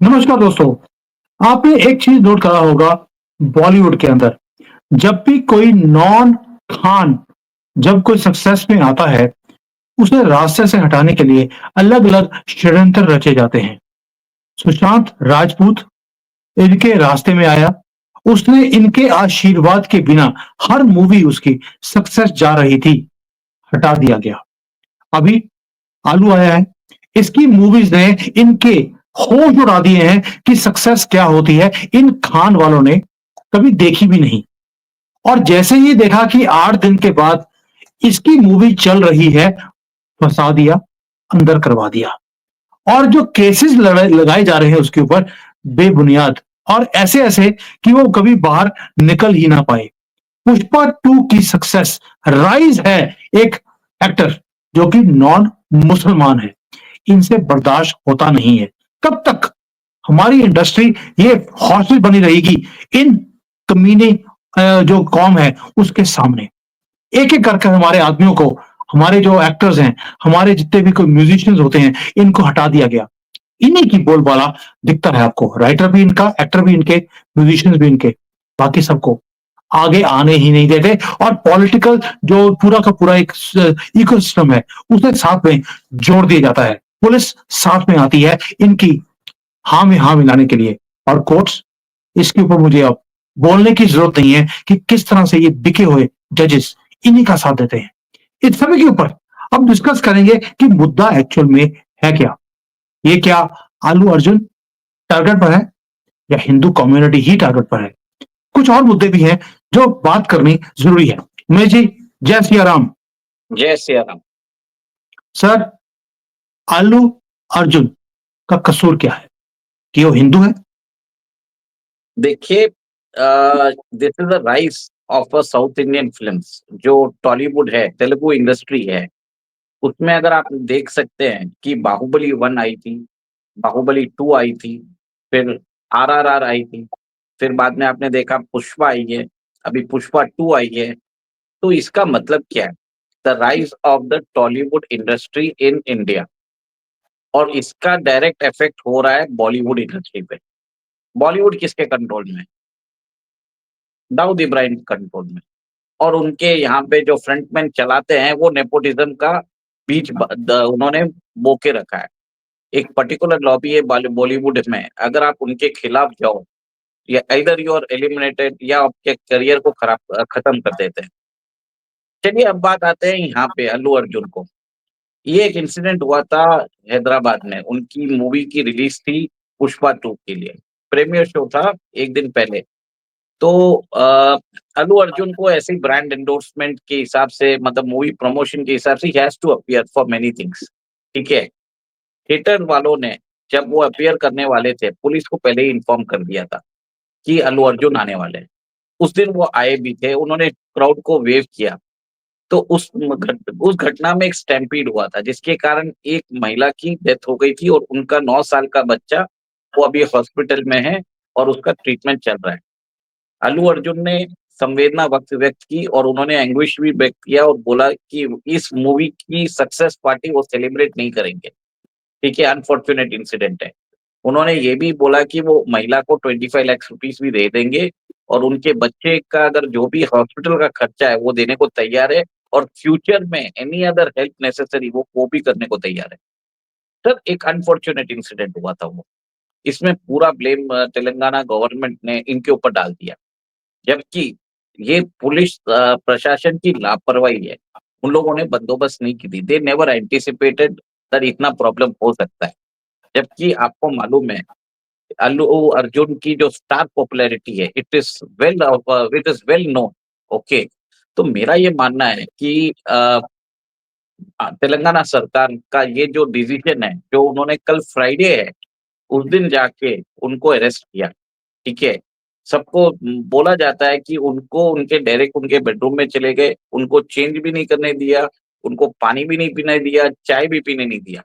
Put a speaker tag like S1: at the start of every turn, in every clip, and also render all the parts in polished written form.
S1: नमस्कार दोस्तों। आपने एक चीज नोट करा होगा बॉलीवुड के अंदर, जब भी कोई नॉन खान जब कोई सक्सेस में आता है, उसे रास्ते से हटाने के लिए अलग-अलग षड्यंत्र रचे जाते हैं। सुशांत राजपूत इनके रास्ते में आया, उसने इनके आशीर्वाद के बिना हर मूवी उसकी सक्सेस जा रही थी, हटा दिया गया। अभी आलू आया है, इसकी मूवीज ने इनके होश उड़ा दिए हैं कि सक्सेस क्या होती है, इन खान वालों ने कभी देखी भी नहीं। और जैसे ही देखा कि 8 दिन के बाद इसकी मूवी चल रही है, फंसा दिया, अंदर करवा दिया। और जो केसेस लगाए जा रहे हैं उसके ऊपर बेबुनियाद और ऐसे-ऐसे कि वो कभी बाहर निकल ही ना पाए। पुष्पा 2 की सक्सेस राइज है एक एक्टर जो कि नॉन मुसलमान है। इनसे बर्दाश्त होता नहीं है। कब तक हमारी इंडस्ट्री ये हॉस्टेल बनी रहेगी इन कमीने जो कौम है उसके सामने। एक-एक करके हमारे आदमियों को, हमारे जो एक्टर्स हैं, हमारे जितने भी कोई म्यूजिशियंस होते हैं, इनको हटा दिया गया। इन्हीं की बोलबाला दिखता है आपको। राइटर भी इनका, एक्टर भी इनके, म्यूजिशियंस भी इनके, बाकी सबको आगे आने ही नहीं देते और पॉलिटिकल जो पूरा का पूरा एक इकोसिस्टम है, उसे साथ में जोड़ दिया जाता है। पुलिस साथ में आती है इनकी हाँ में हाँ मिलाने के लिए और कोर्ट्स इसके ऊपर मुझे अब बोलने की जरूरत नहीं है कि किस तरह से ये बिके हुए जजेस इन्हीं का साथ देते हैं। इस सभी के ऊपर अब डिस्कस करेंगे कि मुद्दा एक्चुअल में है क्या? ये क्या आलू अर्जुन टारगेट पर है या हिंदू कम्युनिटी ही टारगेट पर है? कुछ और मुद्दे भी हैं जो बात करनी जरूरी है। उमेश जी, जय सिया राम।
S2: जय सिया राम।
S1: सर, आलू अर्जुन का कसूर क्या है? कि वो हिंदू है?
S2: देखिए, this is the rise of a south Indian films. जो टॉलीवुड है, तेलुगु इंडस्ट्री है, उसमें अगर आप देख सकते हैं कि बाहुबली 1 आई थी, बाहुबली 2 आई थी, फिर आरआरआर आई थी, फिर बाद में आपने देखा पुष्पा आई है, अभी पुष्पा 2 आई है। तो इसका मतलब क्या है? The rise of the Tollywood industry in India. और इसका डायरेक्ट इफेक्ट हो रहा है बॉलीवुड इंडस्ट्री पे। बॉलीवुड किसके कंट्रोल में है? दाऊद इब्राहिम कंट्रोल में। और उनके यहाँ पे जो फ्रंटमैन चलाते हैं वो नेपोटिज्म का उन्होंने बोके रखा है। एक पर्टिकुलर लॉबी है बॉलीवुड में, अगर आप उनके खिलाफ जाओ, या इधर यू आर एलिमिनेटेड या आपके करियर को खत्म कर देते हैं। चलिए अब बात आते हैं यहाँ पे अल्लू अर्जुन को। ये एक इंसिडेंट हुआ था हैदराबाद में, उनकी मूवी की रिलीज थी पुष्पा 2 के लिए। प्रीमियर शो था एक दिन पहले। तो अल्लू अर्जुन को ऐसे ब्रांड एंडोर्समेंट के हिसाब से, मतलब मूवी प्रमोशन के हिसाब से, he has to appear for many things. ठीक है। थिएटर वालों ने जब वो अपीयर करने वाले थे, पुलिस को पहले ही इन्फॉर्म कर दिया था कि अल्लू अर्जुन आने वाले हैं। उस दिन वो आए भी थे, उन्होंने क्राउड को वेव किया। तो उस घटना में एक स्टैम्पीड हुआ था, जिसके कारण एक महिला की डेथ हो गई थी और उनका 9 साल का बच्चा वो अभी हॉस्पिटल में है और उसका ट्रीटमेंट चल रहा है। अल्लू अर्जुन ने संवेदना व्यक्त की और उन्होंने एंग्विश भी व्यक्त किया और बोला कि इस मूवी की सक्सेस पार्टी वो सेलिब्रेट नहीं करेंगे। ठीक है, अनफॉर्चुनेट इंसिडेंट है। उन्होंने ये भी बोला कि वो महिला को 25 लाख रुपीस भी दे देंगे और उनके बच्चे का अगर जो भी हॉस्पिटल का खर्चा है वो देने को तैयार है, और फ्यूचर में एनी अदर हेल्प नेसेसरी वो भी करने को तैयार है। सर, एक अनफॉर्चुनेट इंसिडेंट हुआ था वो। इसमें पूरा ब्लेम तेलंगाना गवर्नमेंट ने इनके ऊपर डाल दिया, जबकि ये पुलिस प्रशासन की लापरवाही है। उन लोगों ने बंदोबस्त नहीं की थी। दे नेवर एंटिसिपेटेड दैट इतना प्रॉब्लम हो सकता है। जबकि आपको मालूम है, अल्लू अर्जुन की जो स्टार पॉपुलैरिटी है, it is well known. Okay. तो मेरा ये मानना है कि तेलंगाना सरकार का ये जो डिसीजन है, जो उन्होंने कल फ्राइडे है, उस दिन जाके उनको अरेस्ट किया। ठीक है। सबको बोला जाता है कि उनको उनके डायरेक्ट उनके बेडरूम में चले गए, उनको चेंज भी नहीं करने दिया, उनको पानी भी नहीं पीने दिया, चाय भी पीने नहीं दिया।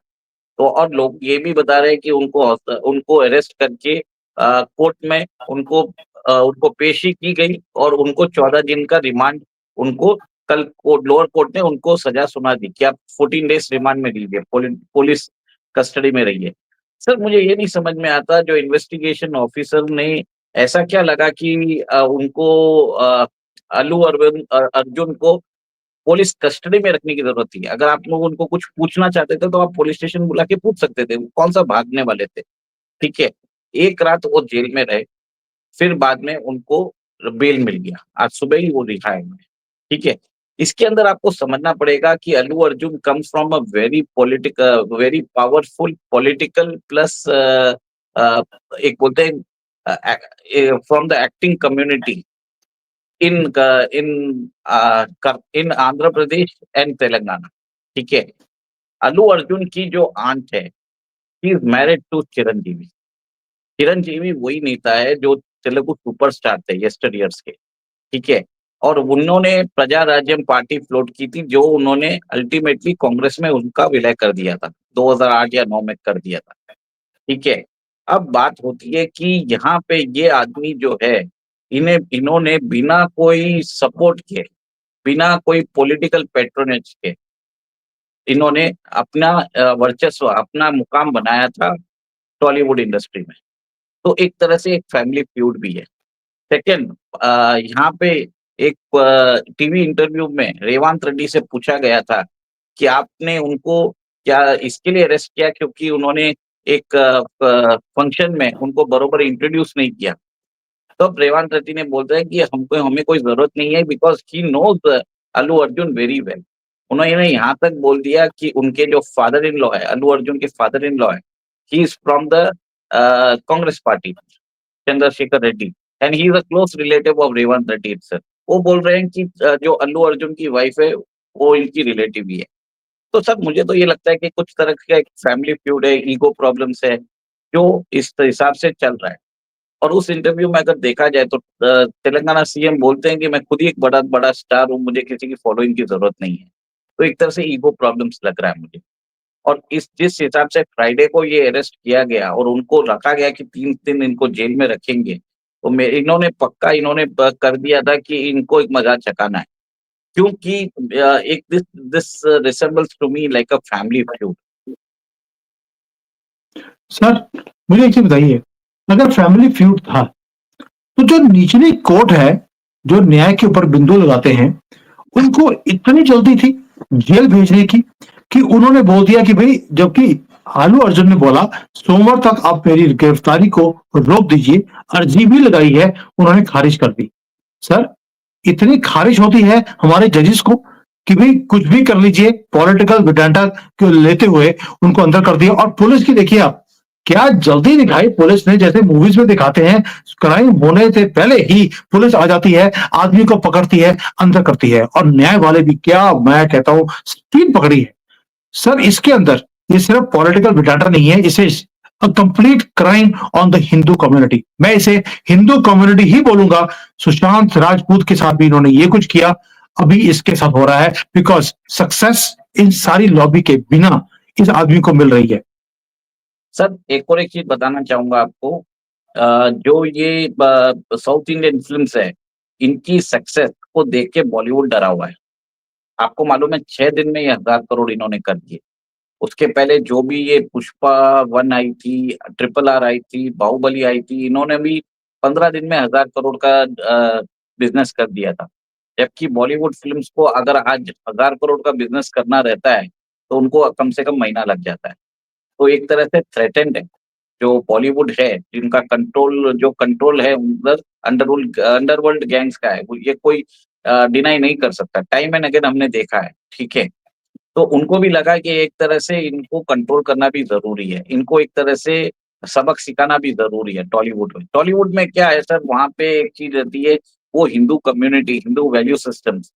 S2: तो और लोग ये भी बता रहे हैं कि उनको अरेस्ट करके कोर्ट में उनको पेशी की गई और उनको 14 दिन का रिमांड, उनको कल लोअर कोर्ट ने उनको सजा सुना दी कि आप 14 डेज रिमांड में लीजिए, पुलिस कस्टडी में रहिए। सर मुझे ये नहीं समझ में आता, जो इन्वेस्टिगेशन ऑफिसर ने ऐसा क्या लगा कि उनको अल्लू अर्जुन को पुलिस कस्टडी में रखने की जरूरत थी। अगर आप लोग उनको कुछ पूछना चाहते थे तो आप पुलिस स्टेशन बुला के पूछ सकते थे, वो कौन सा भागने वाले थे। ठीक है, एक रात वो जेल में रहे, फिर बाद में उनको बेल मिल गया, आज सुबह ही वो रिहायर हुए। ठीक है, इसके अंदर आपको समझना पड़ेगा कि Allu Arjun comes from a very powerful political plus एक बोलते हैं from the acting community in in in Andhra Pradesh and Telangana. ठीक है, अल्लू अर्जुन की जो आंट है, he is married to Chiranjeevi. Chiranjeevi वही नेता है जो तेलुगु सुपरस्टार थे यस्टर ईयर्स के। ठीक है, और उन्होंने प्रजा राज्यम पार्टी फ्लोट की थी, जो उन्होंने अल्टीमेटली कांग्रेस में उनका विलय कर दिया था, 2008 या 9 में कर दिया था। ठीक है, अब बात होती है कि यहाँ पे ये आदमी जो है, इन्होंने बिना कोई सपोर्ट के, बिना कोई पॉलिटिकल पैट्रोनेज के, इन्होंने अपना वर्चस्व, अपना मुकाम बनाया था टॉलीवुड इंडस्ट्री में। तो एक तरह से एक फैमिली फ्यूड भी है। सेकंड, यहाँ पे एक टीवी इंटरव्यू में रेवांत रेड्डी से पूछा गया था कि आपने उनको क्या इसके लिए अरेस्ट किया क्योंकि उन्होंने एक फंक्शन में उनको बरोबर इंट्रोड्यूस नहीं किया। तब रेवांत रेड्डी ने बोलता है कि हमको हमें कोई जरूरत नहीं है, because he knows Allu Arjun very well. उन्होंने यहाँ तक बोल दिया कि उनके जो फादर इन लॉ है, अल्लू अर्जुन के फादर इन लॉ है, he is from the Congress party, Chandrashekhar Reddy, and he is a close relative of Revanth Reddy itself. वो बोल रहे हैं कि जो अल्लू अर्जुन की वाइफ है वो इनकी रिलेटिव ही है। तो सर मुझे तो ये लगता है कि कुछ तरह का एक फैमिली फ्यूड है, ईगो प्रॉब्लम्स है, जो इस हिसाब से चल रहा है। और उस इंटरव्यू में अगर देखा जाए तो तेलंगाना सीएम बोलते हैं कि मैं खुद ही एक बड़ा बड़ा स्टार हूँ, मुझे किसी की फॉलोइंग की जरूरत नहीं है। तो एक तरह से ईगो प्रॉब्लम्स लग रहा है मुझे। और इस जिस हिसाब से फ्राइडे को ये अरेस्ट किया गया और उनको रखा गया कि 3 दिन इनको जेल में रखेंगे, तो इन्होंने पक्का इन्होंने कर दिया था कि इनको एक मजाक चकाना है, क्योंकि एक this this resembles to me like a family feud.
S1: Sir मुझे एक चीज बताइए, अगर फैमिली फ्यूड था तो जो निचली कोर्ट है, जो न्याय के ऊपर बिंदु लगाते हैं, उनको इतनी जल्दी थी जेल भेजने की कि उन्होंने बोल दिया कि भाई, जबकि आलू अर्जुन ने बोला सोमवार तक आप मेरी गिरफ्तारी को रोक दीजिए, अर्जी भी लगाई है, उन्होंने खारिज कर दी। सर इतनी खारिज होती है हमारे जजेस को कि भाई कुछ भी कर लीजिए, पॉलिटिकल विडेंटा को लेते हुए उनको अंदर कर दिया। और पुलिस की देखिए आप, क्या जल्दी दिखाई पुलिस ने, जैसे मूवीज में दिखाते हैं, क्राइम होने से पहले ही पुलिस आ जाती है, आदमी को पकड़ती है, अंदर करती है। और न्याय वाले भी क्या, मैं कहता हूं स्पीड पकड़ी है। सर इसके अंदर ये सिर्फ पॉलिटिकल विटाटर नहीं है, इसे complete crime on the Hindu community, मैं इसे हिंदू कम्युनिटी ही बोलूंगा। सुशांत राजपूत के साथ भी इन्होंने ये कुछ किया, अभी इसके साथ हो रहा है, बिकॉज सक्सेस इन सारी लॉबी के बिना इस आदमी को मिल रही है।
S2: सर एक और एक चीज बताना चाहूंगा आपको, जो ये साउथ इंडियन फिल्म्स है, इनकी सक्सेस को देख के बॉलीवुड डरा हुआ है। आपको मालूम है 6 दिन में ये 1000 करोड़ इन्होंने कर दिए। उसके पहले जो भी ये पुष्पा 1 आई थी, ट्रिपल आर आई थी, बाहुबली आई थी, इन्होंने भी 15 दिन में 1000 करोड़ का बिजनेस कर दिया था। जबकि बॉलीवुड फिल्म्स को अगर आज 1000 करोड़ का बिजनेस करना रहता है तो उनको कम से कम महीना लग जाता है। तो एक तरह से थ्रेटेंड है जो बॉलीवुड है, जिनका कंट्रोल, जो कंट्रोल है उधर अंडरवर्ल्ड गैंग्स का है, ये कोई डिनाई नहीं कर सकता। टाइम एंड अगेन हमने देखा है। ठीक है, तो उनको भी लगा कि एक तरह से इनको कंट्रोल करना भी जरूरी है, इनको एक तरह से सबक सिखाना भी जरूरी है। टॉलीवुड में क्या है सर, वहाँ पे एक चीज रहती है, वो Hindu community, Hindu value systems,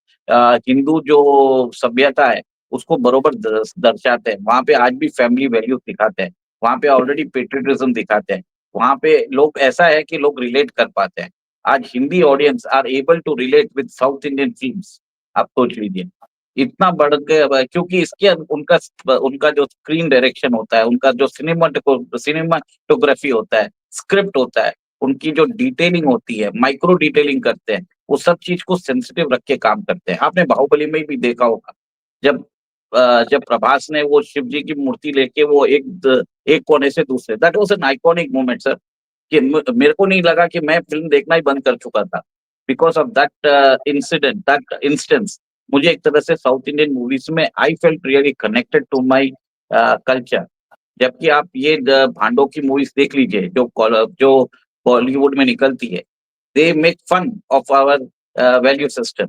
S2: Hindu जो सभ्यता है उसको बरोबर दर्शाते हैं। वहाँ पे आज भी फैमिली वैल्यू दिखाते हैं, वहाँ पे ऑलरेडी पेट्रियटिज्म दिखाते हैं। वहाँ पे लोग, ऐसा है कि लोग रिलेट कर पाते हैं। आज Hindi audience are able to relate with south Indian films. आप सोच लीजिए, इतना बढ़ के क्योंकि इसके उनका उनका जो स्क्रीन डायरेक्शन होता है, उनका जो सिनेमाटोग्राफी होता है, स्क्रिप्ट होता है, उनकी जो डिटेलिंग होती है, माइक्रो डिटेलिंग करते हैं, वो सब चीज को सेंसिटिव रख के काम करते हैं। आपने बाहुबली में भी देखा होगा, जब जब प्रभास ने वो शिव जी की मूर्ति लेके वो एक कोने से दूसरे, that was an iconic moment sir, कि मेरे को नहीं लगा कि मैं फिल्म देखना ही बंद कर चुका था because of that incident, that instance. मुझे एक तरह से साउथ इंडियन मूवीज में I felt really connected to my culture. जबकि आप ये भांडों की मूवीज देख लीजिए जो बॉलीवुड में निकलती है, they make fun of our value system.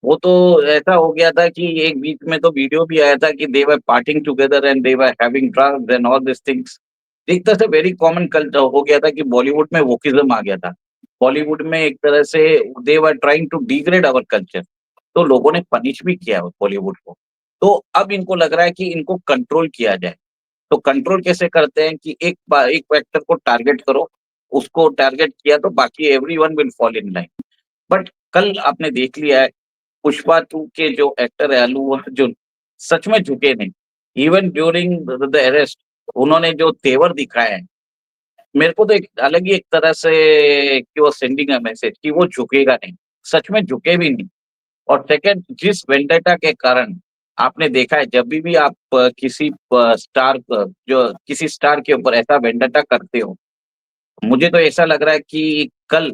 S2: वो तो ऐसा हो गया था कि एक बीच में तो वीडियो भी आया था कि they were partying together and they were having drugs and all this things. एक तरह से वेरी कॉमन कल्चर हो गया था कि बॉलीवुड में वोकिज्म आ गया था। बॉलीवुड में एक तरह से they were trying to degrade our culture. तो लोगों ने पनिश भी किया बॉलीवुड को। तो अब इनको लग रहा है कि इनको कंट्रोल किया जाए। तो कंट्रोल कैसे करते हैं कि एक एक्टर को टारगेट करो, उसको टारगेट किया तो बाकी everyone will fall in line. But कल आपने देख लिया है पुष्पा 2 के जो एक्टर है अल्लू अर्जुन, सच में झुके नहीं। इवन ड्यूरिंग द अरेस्ट उन्होंने जो तेवर दिखाए हैं, मेरे को तो एक अलग ही एक तरह से कि वो सेंडिंग अ मैसेज कि वो झुकेगा नहीं, सच में झुके भी नहीं। और सेकंड, जिस वेंडेटा के कारण आपने देखा है जब भी आप किसी स्टार जो किसी स्टार के ऊपर ऐसा वेंडेटा करते हो, मुझे तो ऐसा लग रहा है कि कल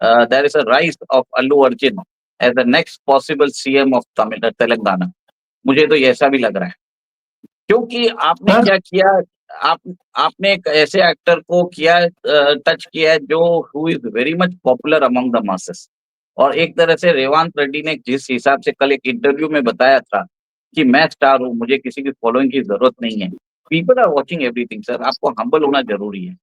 S2: there is a rise of Allu Arjun as the next possible CM of Tamil Telangana. मुझे तो ऐसा भी लग रहा है, क्योंकि आपने
S1: सर
S2: क्या किया, आप आपने एक ऐसे एक्टर को किया, टच किया है जो who is very much popular among the masses. और एक तरह से रेवांत रेड्डी ने जिस हिसाब से कल एक इंटरव्यू में बताया था कि मैं स्टार हूँ, मुझे किसी की फॉलोइंग की जरूरत नहीं है। People are watching everything sir, आपको हम्बल होना जरूरी है।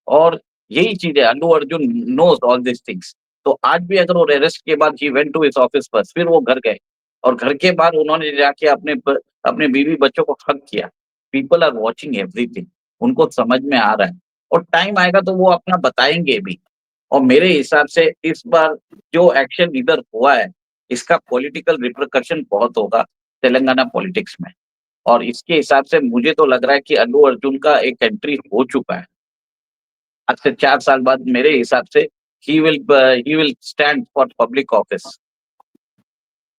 S2: और यही चीज है, Allu Arjun knows all this things. तो आज भी अगर वो अरेस्ट के बाद he went to his office पर, फिर वो घर गए और घर के बाद उन्होंने जाके अपने बीवी बच्चों को हक किया। पीपल आर वॉचिंग एवरीथिंग, उनको समझ में आ रहा है और टाइम आएगा तो वो अपना बताएंगे भी। और मेरे हिसाब से इस बार जो एक्शन इधर हुआ है, इसका पॉलिटिकल रिप्रकशन बहुत होगा तेलंगाना पॉलिटिक्स में। और इसके हिसाब से मुझे तो लग रहा है कि अल्लू अर्जुन का एक एंट्री हो चुका है। आज से 4 साल बाद मेरे हिसाब से he will stand for public office.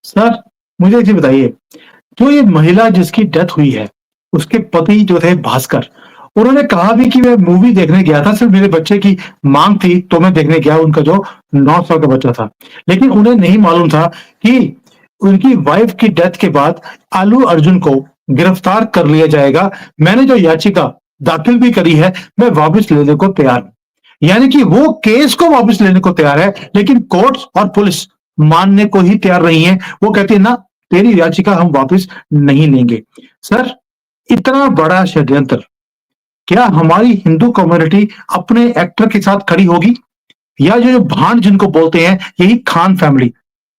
S1: Sir मुझे एक चीज बताइए, जो ये महिला जिसकी डेथ हुई है, उसके पति जो थे भास्कर, उन्होंने कहा भी कि मैं मूवी देखने गया था, सिर्फ मेरे बच्चे की मांग थी तो मैं देखने गया, उनका जो 9 साल का बच्चा था। लेकिन उन्हें नहीं मालूम था कि उनकी वाइफ की डेथ के बाद अल्लू अर्जुन को गिरफ्तार कर लिया जाएगा। मैंने जो याचिका दाखिल भी करी है, मैं वापस लेने को तैयार हूं। यानी कि वो केस को वापस लेने को तैयार है, लेकिन कोर्ट और पुलिस मानने को ही तैयार नहीं है। वो कहती है ना, तेरी याचिका हम वापस नहीं लेंगे। सर, इतना बड़ा षड्यंत्र, क्या हमारी हिंदू कम्युनिटी अपने एक्टर के साथ खड़ी होगी, या जो भांड जिनको बोलते हैं, यही खान फैमिली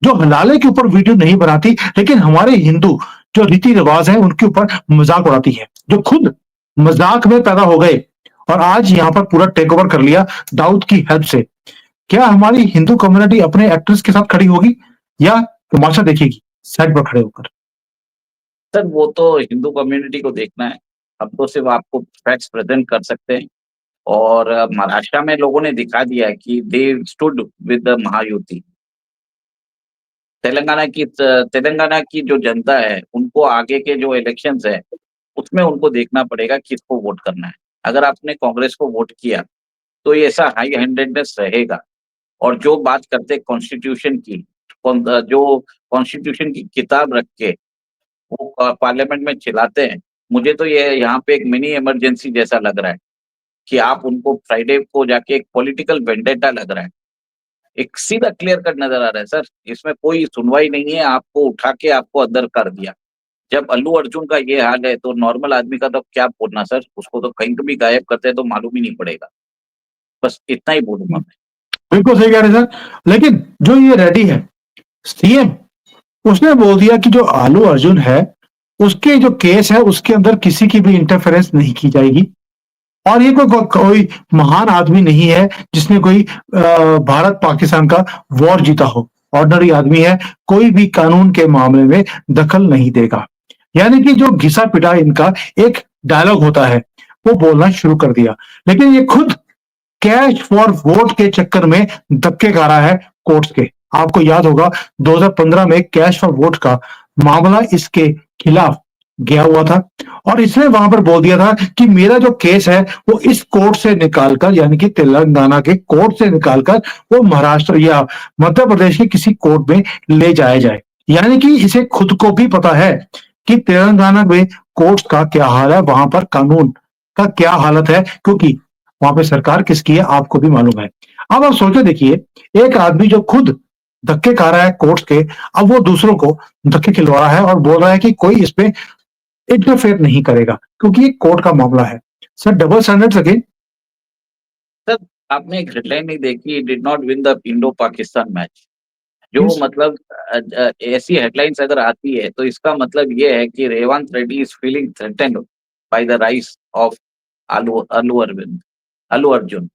S1: जो हलाले के ऊपर वीडियो नहीं बनाती, लेकिन हमारे हिंदू जो रीति रिवाज है उनके ऊपर मजाक उड़ाती है, जो खुद मजाक में पैदा हो गए और आज यहाँ पर पूरा टेक ओवर कर लिया दाऊद की हेल्प से। क्या हमारी हिंदू कम्युनिटी अपने एक्टर्स के साथ खड़ी होगी या तमाशा देखेगी साइड पर खड़े होकर?
S2: सर वो तो हिंदू कम्युनिटी को देखना है, हम तो सिर्फ आपको फैक्ट्स प्रेजेंट कर सकते हैं। और महाराष्ट्र में लोगों ने दिखा दिया है कि they stood with the Mahayuti. Telangana की जो जनता है, उनको आगे के जो इलेक्शंस है उसमें उनको देखना पड़ेगा किसको वोट करना है। अगर आपने कांग्रेस को वोट किया तो ये ऐसा हाई हैंडेडनेस रहेगा। और जो बात करते कॉन्स्टिट्यूशन की, जो कॉन्स्टिट्यूशन की किताब रख के वो पार्लियामेंट में चिल्लाते हैं, मुझे तो ये यहाँ पे एक मिनी इमरजेंसी जैसा लग रहा है कि आप उनको फ्राइडे को जाके एक पॉलिटिकल वेंडेटा लग रहा है। एक सीधा क्लियर कट नजर आ रहा है सर, इसमें कोई सुनवाई नहीं है, आपको उठा के आपको अंदर कर दिया। जब अल्लू अर्जुन का ये हाल है तो नॉर्मल आदमी का तो क्या बोलना सर, उसको तो कहीं भी गायब करते हैं तो मालूम ही नहीं पड़ेगा। बस इतना ही बोलूंगा मैं।
S1: बिल्कुल सही कह रहे हैं सर, लेकिन जो ये रेडी है सीएम, उसने बोल दिया कि जो आलू अर्जुन है उसके जो केस है उसके अंदर किसी की भी इंटरफेरेंस नहीं की जाएगी। और ये कोई महान आदमी नहीं है जिसने कोई भारत पाकिस्तान का वॉर जीता हो। ऑर्डिनरी आदमी है, कोई भी कानून के मामले में दखल नहीं देगा। यानी कि जो घिसा पिटा इनका एक डायलॉग होता है वो बोलना शुरू कर दिया। लेकिन ये खुद कैश फॉर वोट के चक्कर में धक्के खा रहा है कोर्ट्स के। आपको याद होगा 2015 में कैश फॉर वोट का मामला इसके खिलाफ गया हुआ था और इसने वहां पर बोल दिया था कि मेरा जो केस है वो इस कोर्ट से निकालकर, यानी कि तेलंगाना के कोर्ट से निकालकर वो महाराष्ट्र या मध्य प्रदेश के किसी कोर्ट में ले जाया जाए। यानी कि इसे खुद को भी पता है कि तेलंगाना में कोर्ट का क्या हाल है, वहां पर कानून का क्या हालत है, क्योंकि वहां पे सरकार किसकी है आपको भी मालूम है। अब आप सोचे देखिए, एक आदमी जो खुद धक्के खा रहा है कोर्ट के, अब वो दूसरों को धक्के खिलवा रहा है और बोल रहा है कि कोई इस पे इंटरफेयर नहीं करेगा क्योंकि ये कोर्ट का मामला है। Sir, double standards again.
S2: Sir, आपने एक हेडलाइन नहीं देखी, did not win the Indo Pakistan match. जो
S1: Yes.
S2: मतलब ऐसी हेडलाइंस अगर आती है तो इसका मतलब ये है कि Revanth Reddy is feeling threatened by the rise of Allu Arjun.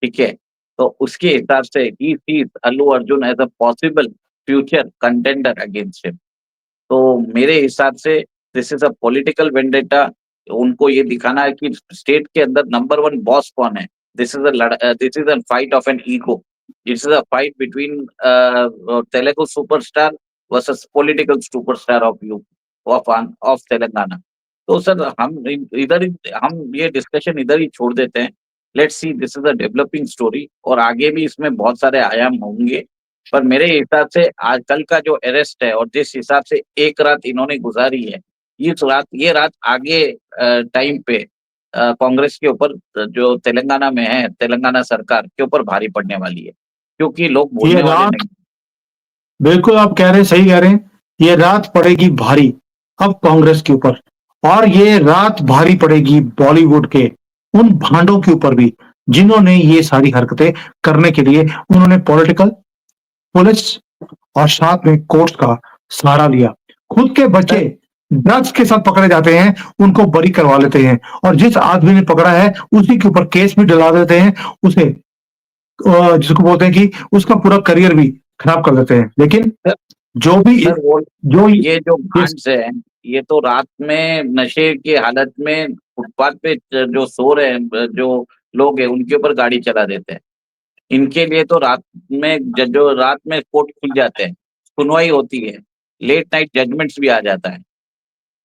S2: ठीक है, तो उसके हिसाब से he sees Allu Arjun as a possible future contender against him. तो मेरे हिसाब से this is a political vendetta. उनको ये दिखाना है कि स्टेट के अंदर नंबर वन बॉस कौन है। This is a fight of an ego. This is a fight between Telugu superstar versus political superstar of you of Telangana. तो सर हम ये डिस्कशन इधर ही छोड़ देते हैं। Let's see, this is a developing story और आगे भी इसमें बहुत सारे आयाम होंगे। पर मेरे हिसाब से आज कल का जो अरेस्ट है और जिस हिसाब से एक रात इन्होंने गुजारी है, ये रात आगे टाइम पे कांग्रेस के ऊपर, जो तेलंगाना में है, तेलंगाना सरकार के ऊपर भारी पड़ने वाली है, क्योंकि लोग
S1: ये
S2: बोलने वाले
S1: रात,
S2: नहीं।
S1: बिल्कुल आप कह रहे हैं, सही कह रहे हैं। ये रात पड़ेगी भारी अब कांग्रेस के ऊपर, और ये रात भारी पड़ेगी बॉलीवुड के उन भांडों के ऊपर भी जिन्होंने ये सारी हरकतें करने के लिए उन्होंने पॉलिटिकल, पुलिस और साथ में कोर्ट का सहारा लिया। खुद के बच्चे ड्रग्स के साथ पकड़े जाते हैं, उनको बरी करवा लेते हैं, और जिस आदमी ने पकड़ा है उसी के ऊपर केस भी डला देते हैं, उसे जिसको बोलते हैं कि उसका पूरा करियर भी खराब कर देते हैं। लेकिन
S2: सर
S1: जो भी
S2: सर, वो
S1: जो
S2: ये जो
S1: ये
S2: भांड्स है, ये तो रात में नशे की हालत में फुटपाथ पे जो सो रहे हैं, जो लोग हैं, उनके ऊपर गाड़ी चला देते हैं। इनके लिए तो रात में जो रात में कोर्ट खुल जाते हैं, सुनवाई होती है, लेट नाइट जजमेंट्स भी आ जाता है।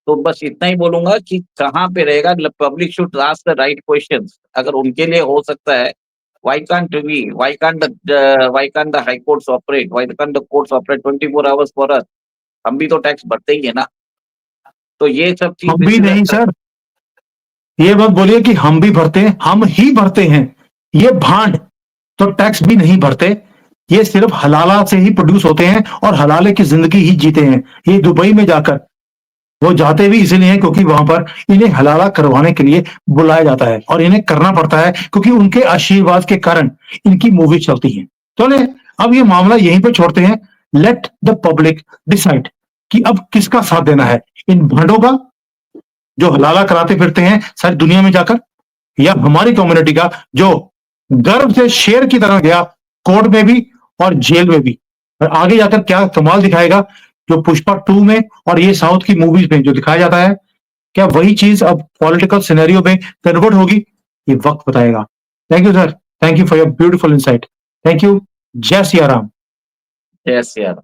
S2: तो बस इतना ही बोलूंगा कि कहाँ पे रहेगा, public should ask the right questions. अगर उनके लिए हो सकता है, why can't the high courts operate, why can't the courts operate 24 hours for us. हम भी तो टैक्स भरते ही है ना। तो ये सब चीज,
S1: हम
S2: दिस
S1: भी
S2: इज
S1: नहीं सर, ये मत बोलिए कि हम भी भरते हैं, हम ही भरते हैं। ये भांड तो टैक्स भी नहीं भरते, ये सिर्फ हलाला से ही प्रोड्यूस होते हैं और हलाले की जिंदगी ही जीते हैं। ये दुबई में जाकर वो जाते भी इसलिए हैं क्योंकि वहां पर इन्हें हलाला करवाने के लिए बुलाया जाता है, और इन्हें करना पड़ता है क्योंकि उनके आशीर्वाद के कारण इनकी मूवी चलती है। चले, अब ये मामला यहीं पे छोड़ते हैं। लेट द पब्लिक डिसाइड कि अब किसका साथ देना है, इन भांडों का जो हलाला कराते फिरते हैं सारी दुनिया में जाकर, या हमारी कम्युनिटी का जो गर्व से शेर की तरह गया कोर्ट में भी और जेल में भी, और आगे जाकर क्या कमाल दिखाएगा जो पुष्पा 2 में और ये साउथ की मूवीज में जो दिखाया जाता है, क्या वही चीज अब पॉलिटिकल सिनेरियो में कन्वर्ट होगी, ये वक्त बताएगा। Thank you sir, thank you for your beautiful insight. Thank you. जय सिया राम।
S2: यस यार।